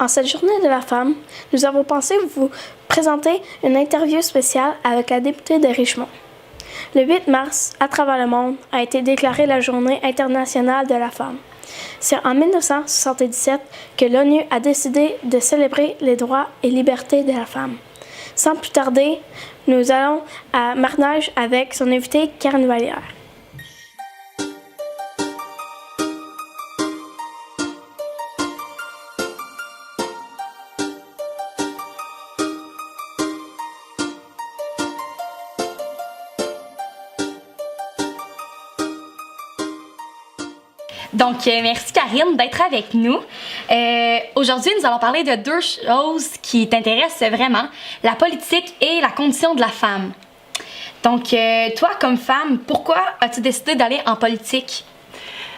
En cette journée de la femme, nous avons pensé vous présenter une interview spéciale avec la députée de Richmond. Le 8 mars, à travers le monde, a été déclarée la Journée internationale de la femme. C'est en 1977 que l'ONU a décidé de célébrer les droits et libertés de la femme. Sans plus tarder, nous allons à Marnage avec son invitée Karen Vallière. Donc, merci Karine d'être avec nous. Aujourd'hui, nous allons parler de deux choses qui t'intéressent vraiment, la politique et la condition de la femme. Donc, toi, comme femme, pourquoi as-tu décidé d'aller en politique?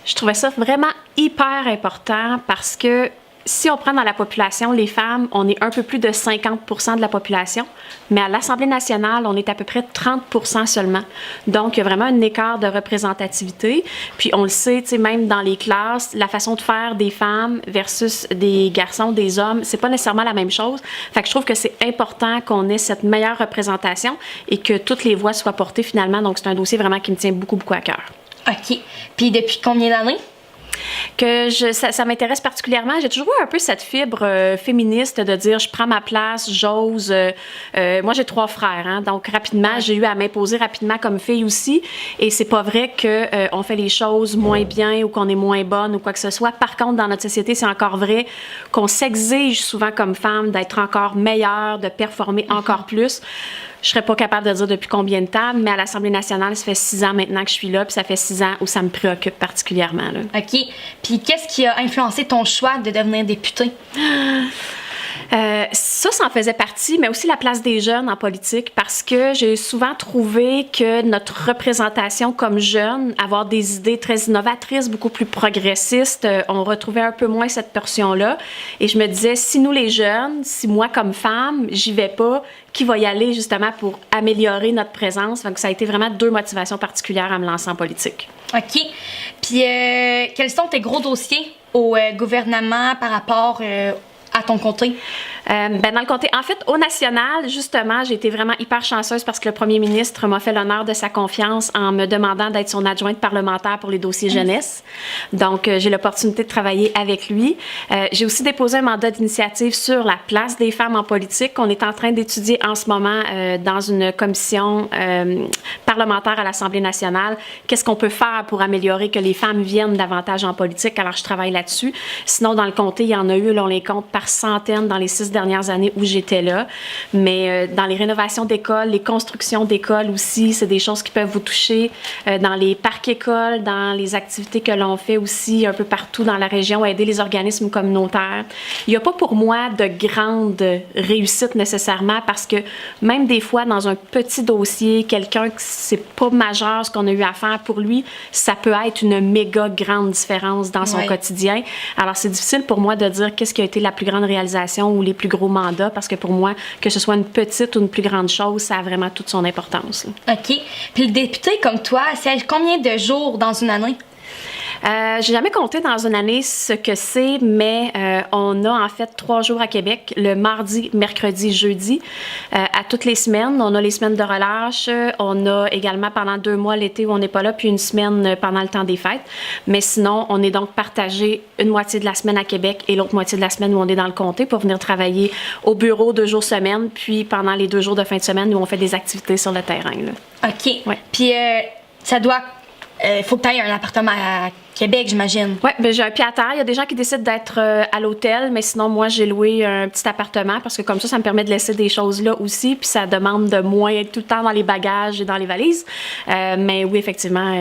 Je trouvais ça vraiment hyper important parce que si on prend dans la population, les femmes, on est un peu plus de 50% de la population, mais à l'Assemblée nationale, on est à peu près 30% seulement. Donc, il y a vraiment un écart de représentativité. Puis, on le sait, tu sais, même dans les classes, la façon de faire des femmes versus des garçons, des hommes, c'est pas nécessairement la même chose. Fait que je trouve que c'est important qu'on ait cette meilleure représentation et que toutes les voix soient portées finalement. Donc, c'est un dossier vraiment qui me tient beaucoup, beaucoup à cœur. OK. Puis, depuis combien d'années? Ça m'intéresse particulièrement. J'ai toujours eu un peu cette fibre féministe de dire je prends ma place, j'ose. Moi, j'ai 3 frères, hein, donc rapidement, j'ai eu à m'imposer rapidement comme fille aussi. Et c'est pas vrai qu'on fait les choses moins bien ou qu'on est moins bonne ou quoi que ce soit. Par contre, dans notre société, c'est encore vrai qu'on s'exige souvent comme femme d'être encore meilleure, de performer encore plus. Je serais pas capable de dire depuis combien de temps, mais à l'Assemblée nationale, ça fait 6 ans maintenant que je suis là, puis ça fait 6 ans où ça me préoccupe particulièrement. Là. OK. Puis qu'est-ce qui a influencé ton choix de devenir députée? Ça en faisait partie, mais aussi la place des jeunes en politique, parce que j'ai souvent trouvé que notre représentation comme jeunes, avoir des idées très innovatrices, beaucoup plus progressistes, on retrouvait un peu moins cette portion-là. Et je me disais, si nous les jeunes, si moi comme femme, j'y vais pas, qui va y aller justement pour améliorer notre présence? Donc ça a été vraiment 2 motivations particulières à me lancer en politique. OK. Puis quels sont tes gros dossiers au gouvernement par rapport à ton comté? Dans le comté, en fait, au national, justement, j'ai été vraiment hyper chanceuse parce que le premier ministre m'a fait l'honneur de sa confiance en me demandant d'être son adjointe parlementaire pour les dossiers jeunesse. Donc, j'ai l'opportunité de travailler avec lui. J'ai aussi déposé un mandat d'initiative sur la place des femmes en politique qu'on est en train d'étudier en ce moment dans une commission parlementaire à l'Assemblée nationale. Qu'est-ce qu'on peut faire pour améliorer que les femmes viennent davantage en politique? Alors, je travaille là-dessus. Sinon, dans le comté, il y en a eu, là, on les compte par centaines dans les 6 dernières années où j'étais là. Mais dans les rénovations d'écoles, les constructions d'écoles aussi, c'est des choses qui peuvent vous toucher. Dans les parcs écoles, dans les activités que l'on fait aussi un peu partout dans la région, aider les organismes communautaires. Il n'y a pas pour moi de grande réussite nécessairement parce que même des fois, dans un petit dossier, quelqu'un que c'est pas majeur ce qu'on a eu à faire pour lui, ça peut être une méga grande différence dans son quotidien. Alors, c'est difficile pour moi de dire qu'est-ce qui a été la plus grande réalisation ou les plus gros mandats, parce que pour moi, que ce soit une petite ou une plus grande chose, ça a vraiment toute son importance. OK. Puis le député comme toi, c'est combien de jours dans une année? J'ai jamais compté dans une année ce que c'est, mais on a en fait 3 jours à Québec, le mardi, mercredi, jeudi, à toutes les semaines. On a les semaines de relâche, on a également pendant 2 mois l'été où on n'est pas là, puis une semaine pendant le temps des fêtes. Mais sinon, on est donc partagé une moitié de la semaine à Québec et l'autre moitié de la semaine où on est dans le comté pour venir travailler au bureau 2 jours semaine, puis pendant les 2 jours de fin de semaine où on fait des activités sur le terrain. Là. OK. Ouais. Puis ça doit... faut que tu aies un appartement à Québec, j'imagine. Oui, ben j'ai un pied à terre. Il y a des gens qui décident d'être à l'hôtel, mais sinon, moi, j'ai loué un petit appartement parce que comme ça me permet de laisser des choses là aussi, puis ça demande de moins être tout le temps dans les bagages et dans les valises. Mais oui, effectivement,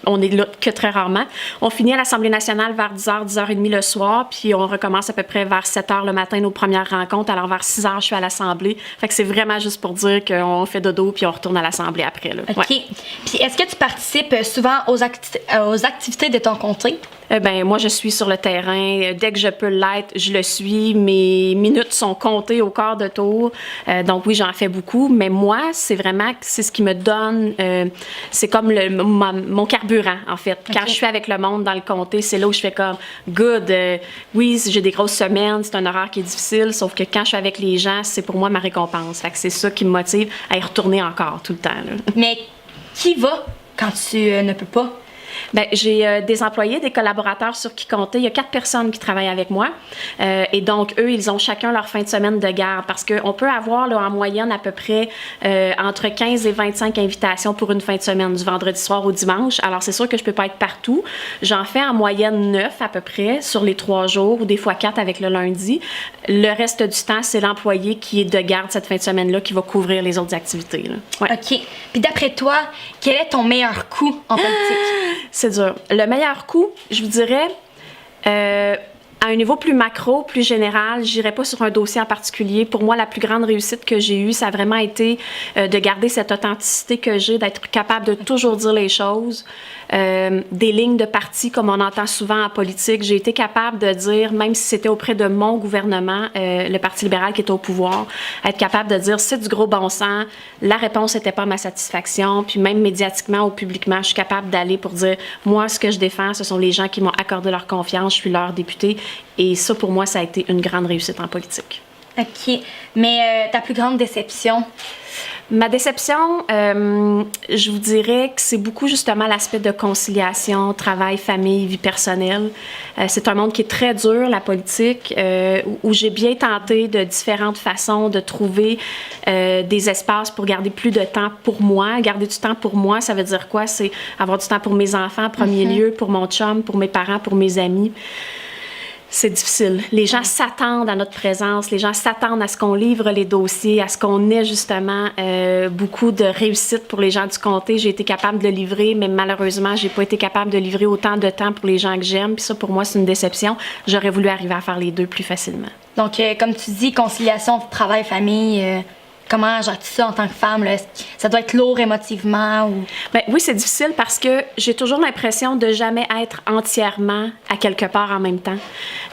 on est là que très rarement. On finit à l'Assemblée nationale vers 10h, 10h30 le soir, puis on recommence à peu près vers 7h le matin nos premières rencontres. Alors, vers 6h, je suis à l'Assemblée. Fait que c'est vraiment juste pour dire qu'on fait dodo puis on retourne à l'Assemblée après. Là. OK. Ouais. Puis est-ce que tu participes souvent aux activités de ton ton comté? Moi, je suis sur le terrain. Dès que je peux l'être, je le suis. Mes minutes sont comptées au quart de tour. Donc oui, j'en fais beaucoup. Mais moi, c'est ce qui me donne, c'est comme mon carburant, en fait. Quand je suis avec le monde dans le comté, c'est là où je fais comme, good, oui, j'ai des grosses semaines, c'est un horaire qui est difficile, sauf que quand je suis avec les gens, c'est pour moi ma récompense. Fait que c'est ça qui me motive à y retourner encore tout le temps, là. Mais qui va quand tu ne peux pas? J'ai des employés, des collaborateurs sur qui compter. Il y a 4 personnes qui travaillent avec moi. Et donc, eux, ils ont chacun leur fin de semaine de garde parce qu'on peut avoir là, en moyenne à peu près entre 15 et 25 invitations pour une fin de semaine, du vendredi soir au dimanche. Alors, c'est sûr que je peux pas être partout. J'en fais en moyenne 9 à peu près sur les 3 jours ou des fois 4 avec le lundi. Le reste du temps, c'est l'employé qui est de garde cette fin de semaine-là qui va couvrir les autres activités, là. Ouais. OK. Puis d'après toi, quel est ton meilleur coup en politique? C'est dur. Le meilleur coup, je vous dirais, à un niveau plus macro, plus général, j'irai pas sur un dossier en particulier. Pour moi, la plus grande réussite que j'ai eue, ça a vraiment été de garder cette authenticité que j'ai, d'être capable de toujours dire les choses. Des lignes de parti, comme on entend souvent en politique, j'ai été capable de dire, même si c'était auprès de mon gouvernement, le Parti libéral qui était au pouvoir, être capable de dire, c'est du gros bon sens, la réponse n'était pas à ma satisfaction, puis même médiatiquement ou publiquement, je suis capable d'aller pour dire, moi, ce que je défends, ce sont les gens qui m'ont accordé leur confiance, je suis leur député, et ça, pour moi, ça a été une grande réussite en politique. OK. Mais ta plus grande déception? Ma déception, je vous dirais que c'est beaucoup justement l'aspect de conciliation, travail, famille, vie personnelle. C'est un monde qui est très dur, la politique, où j'ai bien tenté de différentes façons de trouver des espaces pour garder plus de temps pour moi. Garder du temps pour moi, ça veut dire quoi? C'est avoir du temps pour mes enfants en premier lieu, pour mon chum, pour mes parents, pour mes amis. C'est difficile. Les gens s'attendent à notre présence, les gens s'attendent à ce qu'on livre les dossiers, à ce qu'on ait justement beaucoup de réussite pour les gens du comté. J'ai été capable de le livrer, mais malheureusement, j'ai pas été capable de livrer autant de temps pour les gens que j'aime. Puis ça, pour moi, c'est une déception. J'aurais voulu arriver à faire les deux plus facilement. Donc, comme tu dis, conciliation travail-famille... Comment gères-tu ça en tant que femme? Là? Ça doit être lourd émotivement? Ou... Oui, c'est difficile parce que j'ai toujours l'impression de jamais être entièrement à quelque part en même temps.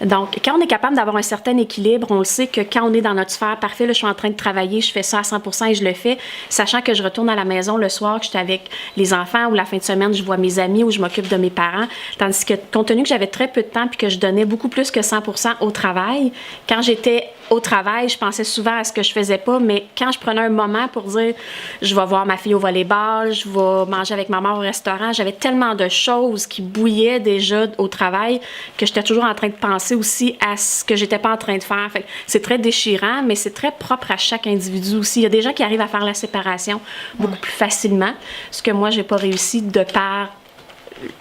Donc, quand on est capable d'avoir un certain équilibre, on le sait que quand on est dans notre sphère parfait, là, je suis en train de travailler, je fais ça à 100% et je le fais, sachant que je retourne à la maison le soir, que je suis avec les enfants ou la fin de semaine, je vois mes amis ou je m'occupe de mes parents. Tandis que, compte tenu que j'avais très peu de temps puis que je donnais beaucoup plus que 100% au travail, quand j'étais au travail, je pensais souvent à ce que je faisais pas, mais quand je prenais un moment pour dire je vais voir ma fille au volleyball, je vais manger avec ma mère au restaurant, j'avais tellement de choses qui bouillaient déjà au travail que j'étais toujours en train de penser aussi à ce que j'étais pas en train de faire. Fait que c'est très déchirant, mais c'est très propre à chaque individu aussi. Il y a des gens qui arrivent à faire la séparation beaucoup plus facilement, ce que moi j'ai pas réussi de par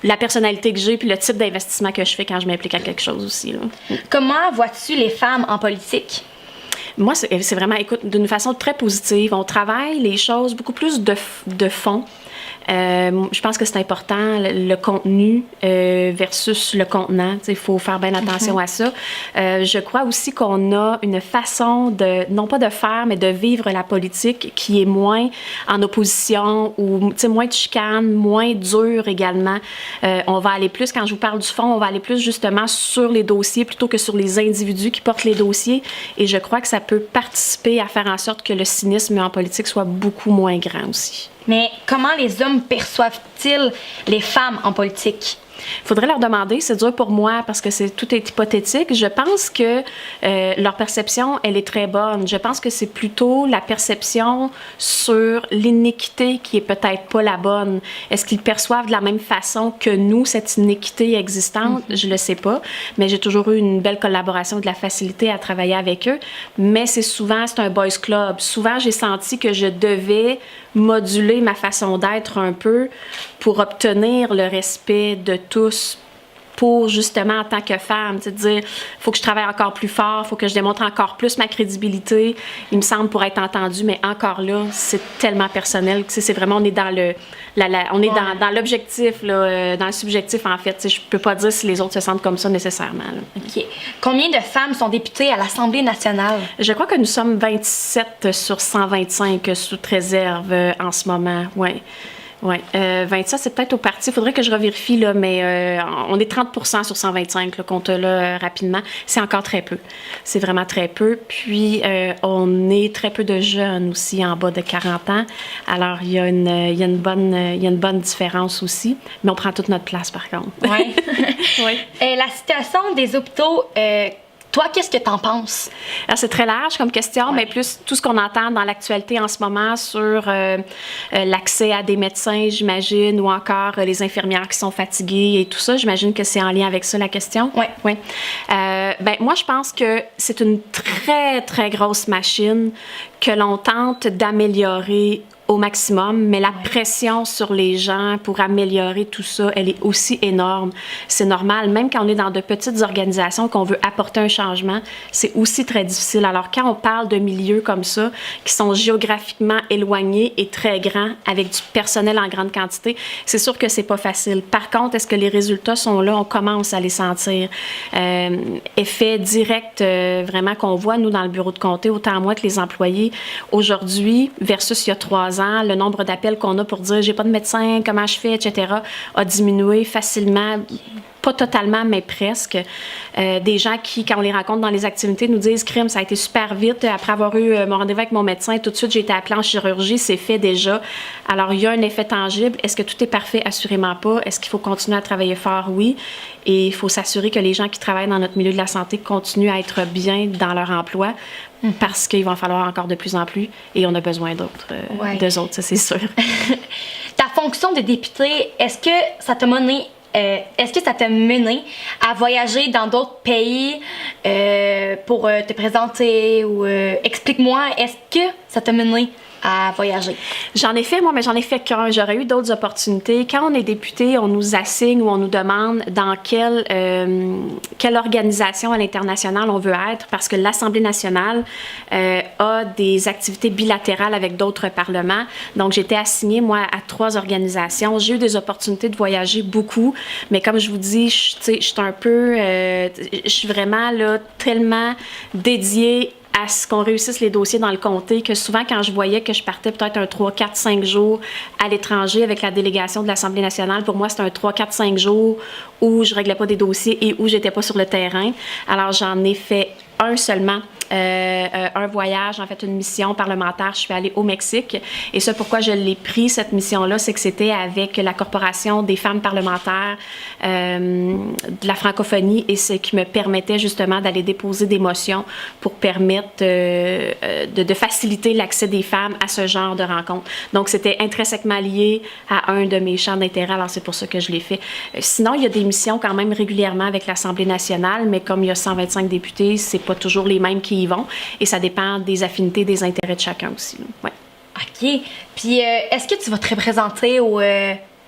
la personnalité que j'ai puis le type d'investissement que je fais quand je m'implique à quelque chose aussi, là. Comment vois-tu les femmes en politique? Moi, c'est vraiment, écoute, d'une façon très positive. On travaille les choses beaucoup plus de fond. Je pense que c'est important, le contenu versus le contenant. Il faut faire bien attention à ça. Je crois aussi qu'on a une façon de, non pas de faire, mais de vivre la politique qui est moins en opposition ou moins de chicane, moins dure également. On va aller plus, quand je vous parle du fond, on va aller plus justement sur les dossiers plutôt que sur les individus qui portent les dossiers. Et je crois que ça peut participer à faire en sorte que le cynisme en politique soit beaucoup moins grand aussi. Mais comment les hommes perçoivent-ils les femmes en politique? Il faudrait leur demander, c'est dur pour moi parce que tout est hypothétique. Je pense que leur perception, elle est très bonne. Je pense que c'est plutôt la perception sur l'iniquité qui est peut-être pas la bonne. Est-ce qu'ils perçoivent de la même façon que nous, cette iniquité existante? Je le sais pas, mais j'ai toujours eu une belle collaboration et de la facilité à travailler avec eux. Mais c'est un boys club. Souvent, j'ai senti que je devais moduler ma façon d'être un peu pour obtenir le respect de tous pour justement en tant que femme, de dire faut que je travaille encore plus fort, faut que je démontre encore plus ma crédibilité, il me semble, pour être entendue, mais encore là, c'est tellement personnel, c'est vraiment, on est dans dans l'objectif, là, dans le subjectif en fait, je peux pas dire si les autres se sentent comme ça nécessairement, là. OK. Combien de femmes sont députées à l'Assemblée nationale? Je crois que nous sommes 27 sur 125 sous réserve en ce moment, ouais. Oui, 27, c'est peut-être au parti. Il faudrait que je revérifie, là, mais on est 30% sur 125, là, compte-là rapidement. C'est encore très peu. C'est vraiment très peu. Puis, on est très peu de jeunes aussi en bas de 40 ans. Alors, il y a une bonne différence aussi. Mais on prend toute notre place, par contre. Oui. Oui. La situation des hôpitaux, toi, qu'est-ce que t'en penses? Alors, c'est très large comme question, mais plus tout ce qu'on entend dans l'actualité en ce moment sur l'accès à des médecins, j'imagine, ou encore les infirmières qui sont fatiguées et tout ça, j'imagine que c'est en lien avec ça la question. Oui. Oui. Moi, je pense que c'est une très, très grosse machine que l'on tente d'améliorer au maximum, mais la pression sur les gens pour améliorer tout ça, elle est aussi énorme. C'est normal, même quand on est dans de petites organisations, qu'on veut apporter un changement, c'est aussi très difficile. Alors, quand on parle de milieux comme ça, qui sont géographiquement éloignés et très grands, avec du personnel en grande quantité, c'est sûr que c'est pas facile. Par contre, est-ce que les résultats sont là? On commence à les sentir. Effet direct, vraiment, qu'on voit, nous, dans le bureau de comté, autant moi que les employés, aujourd'hui, versus il y a 3 ans, le nombre d'appels qu'on a pour dire « j'ai pas de médecin, comment je fais, etc. » a diminué facilement, pas totalement, mais presque. Des gens qui, quand on les rencontre dans les activités, nous disent « crime, ça a été super vite. Après avoir eu mon rendez-vous avec mon médecin, tout de suite, j'ai été appelée en chirurgie, c'est fait déjà. » Alors, il y a un effet tangible. Est-ce que tout est parfait? Assurément pas. Est-ce qu'il faut continuer à travailler fort? Oui. Et il faut s'assurer que les gens qui travaillent dans notre milieu de la santé continuent à être bien dans leur emploi, parce qu'il va en falloir encore de plus en plus et on a besoin d'eux autres, ça c'est sûr. Ta fonction de député, est-ce que ça t'a mené à voyager dans d'autres pays pour te présenter ou explique-moi, est-ce que ça t'a mené à voyager? J'en ai fait, moi, mais j'en ai fait qu'un. J'aurais eu d'autres opportunités. Quand on est député, on nous assigne ou on nous demande dans quelle organisation à l'international on veut être, parce que l'Assemblée nationale a des activités bilatérales avec d'autres parlements. Donc, j'étais assignée, moi, à 3 organisations. J'ai eu des opportunités de voyager beaucoup, mais comme je vous dis, je suis vraiment là, tellement dédiée à ce qu'on réussisse les dossiers dans le comté, que souvent, quand je voyais que je partais peut-être un 3, 4, 5 jours à l'étranger avec la délégation de l'Assemblée nationale, pour moi, c'était un 3, 4, 5 jours où je réglais pas des dossiers et où j'étais pas sur le terrain. Alors, j'en ai fait un seulement, un voyage, en fait, une mission parlementaire. Je suis allée au Mexique. Et ça, pourquoi je l'ai pris, cette mission-là, c'est que c'était avec la Corporation des femmes parlementaires de la francophonie et ce qui me permettait justement d'aller déposer des motions pour permettre de faciliter l'accès des femmes à ce genre de rencontres. Donc, c'était intrinsèquement lié à un de mes champs d'intérêt. Alors, c'est pour ça que je l'ai fait. Sinon, il y a des missions quand même régulièrement avec l'Assemblée nationale, mais comme il y a 125 députés, c'est pas toujours les mêmes qui y vont et ça dépend des affinités, des intérêts de chacun aussi. Ouais. OK. Puis, est-ce que tu vas te représenter aux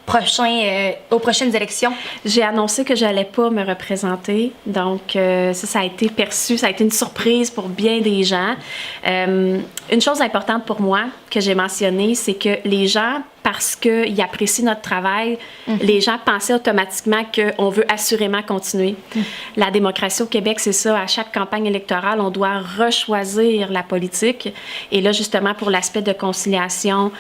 prochaines élections? J'ai annoncé que j'allais pas me représenter, donc ça a été perçu, ça a été une surprise pour bien des gens. Une chose importante pour moi que j'ai mentionnée, c'est que les gens, parce qu'ils apprécient notre travail, les gens pensaient automatiquement qu'on veut assurément continuer. La démocratie au Québec, c'est ça. À chaque campagne électorale, on doit rechoisir la politique. Et là, justement, pour l'aspect de conciliation,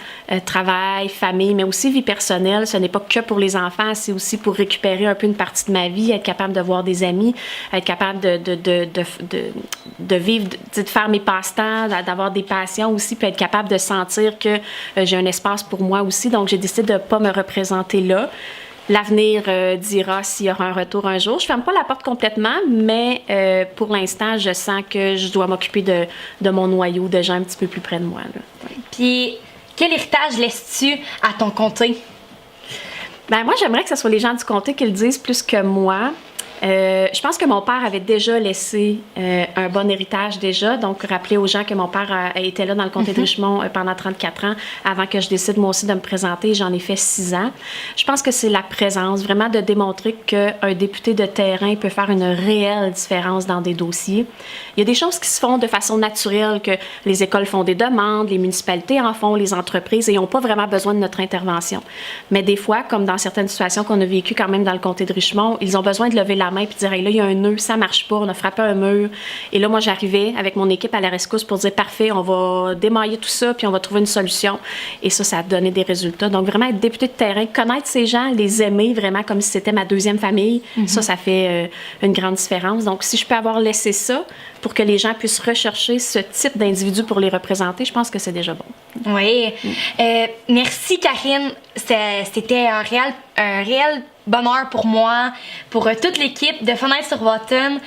travail, famille, mais aussi vie personnelle, ce n'est pas que pour les enfants, c'est aussi pour récupérer un peu une partie de ma vie, être capable de voir des amis, être capable de vivre, de faire mes passe-temps, d'avoir des passions aussi, puis être capable de sentir que j'ai un espace pour moi aussi. Donc, j'ai décidé de ne pas me représenter là. L'avenir dira s'il y aura un retour un jour. Je ne ferme pas la porte complètement, mais pour l'instant, je sens que je dois m'occuper de mon noyau de gens un petit peu plus près de moi. Là. Ouais. Puis, quel héritage laisses-tu à ton comté? Ben moi, j'aimerais que ce soit les gens du comté qui le disent plus que moi. Je pense que mon père avait déjà laissé un bon héritage déjà. Donc, rappeler aux gens que mon père était là dans le comté de Richmond pendant 34 ans avant que je décide moi aussi de me présenter. J'en ai fait 6 ans. Je pense que c'est la présence, vraiment de démontrer qu'un député de terrain peut faire une réelle différence dans des dossiers. Il y a des choses qui se font de façon naturelle, que les écoles font des demandes, les municipalités en font, les entreprises, et ils n'ont pas vraiment besoin de notre intervention. Mais des fois, comme dans certaines situations qu'on a vécues quand même dans le comté de Richmond, ils ont besoin de lever la la main puis dire hey, là, il y a un nœud, ça marche pas, on a frappé un mur. Et là, moi, j'arrivais avec mon équipe à la rescousse pour dire parfait, on va démailler tout ça puis on va trouver une solution. Et ça a donné des résultats. Donc, vraiment être député de terrain, connaître ces gens, les aimer vraiment comme si c'était ma deuxième famille, ça fait une grande différence. Donc, si je peux avoir laissé ça pour que les gens puissent rechercher ce type d'individu pour les représenter, je pense que c'est déjà bon. Oui. Merci, Karine. C'était un réel bonheur pour moi, pour toute l'équipe de Fenêtre sur Wotton.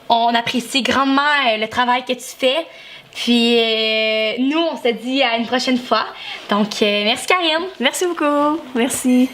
On apprécie grandement le travail que tu fais. Puis nous, on se dit à une prochaine fois. Donc, merci, Karine. Merci beaucoup. Merci.